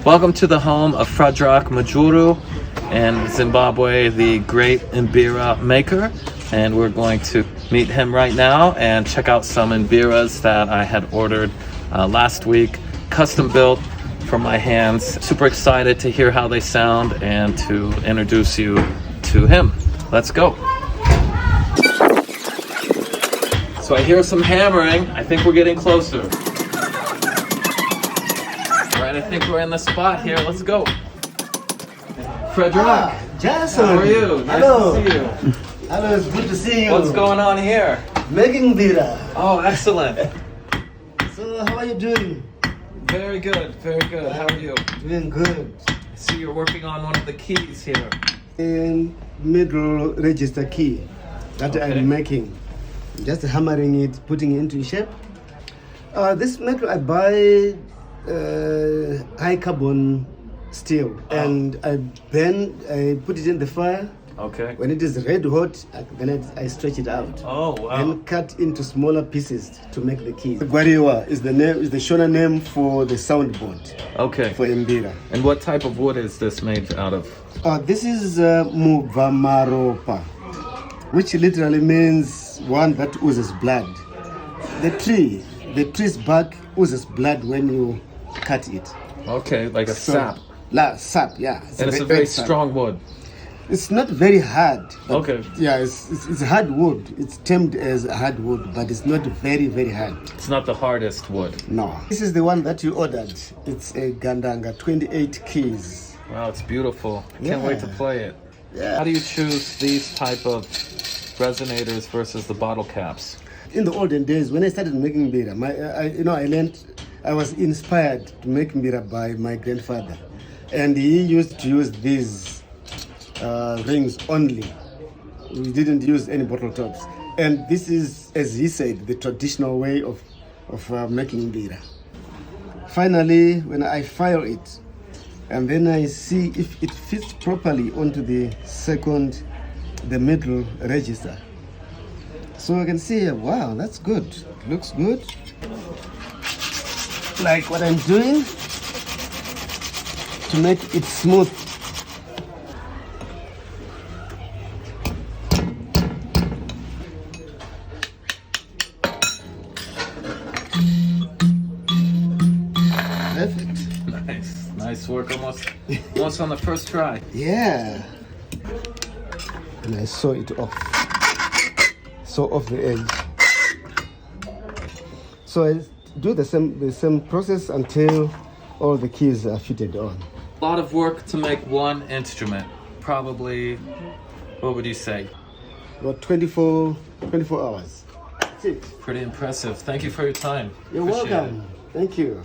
Welcome to the home of Fradreck Mujuru in Zimbabwe, the great mbira maker. And we're going to meet him right now and check out some mbiras that I had ordered last week, custom built from my hands. Super excited to hear how they sound and to introduce you to him. Let's go. So I hear some hammering. I think we're getting closer. All right, I think we're in the spot here. Let's go. Fradreck. Jason. How are you? Hello. Nice to see you. Hello, it's good to see you. What's going on here? Making mbira. Oh, excellent. So, how are you doing? Very good, very good. How are you? Doing good. I see you're working on one of the keys here. In middle register key that Okay. I'm making. Just hammering it, putting it into shape. This metal I buy high carbon steel and I put it in the fire. Okay. When it is red hot, then I stretch it out. Oh, wow. And cut into smaller pieces to make the keys. Gwariwa is the Shona name for the soundboard Okay. for mbira. And what type of wood is this made out of? This is Mudavanhu, which literally means one that oozes blood. The tree's bark oozes blood when you cut it. Okay, like a sap. Sap, yeah. And it's a very sap. strong wood. It's not very hard. But Okay. Yeah, it's hard wood. It's termed as hard wood, but it's not very, very hard. It's not the hardest wood. No. This is the one that you ordered. It's a Gandanga, 28 keys. Wow, it's beautiful. I can't Yeah. wait to play it. Yeah. How do you choose these type of resonators versus the bottle caps? In the olden days, when I started making mbira, I was inspired to make mbira by my grandfather. And he used to use these rings only. We didn't use any bottle tops. And this is, as he said, the traditional way of making mbira. Finally, when I fire it, and then I see if it fits properly onto the middle register. So I can see, wow, that's good. Looks good. Like what I'm doing to make it smooth. Perfect. Nice work, almost on the first try. Yeah. And I saw it off. Saw off the edge. So I do the same process until all the keys are fitted on. A lot of work to make one instrument. Probably, what would you say? About 24 hours. That's it. Pretty impressive. Thank you for your time. You're Appreciate welcome. it. Thank you.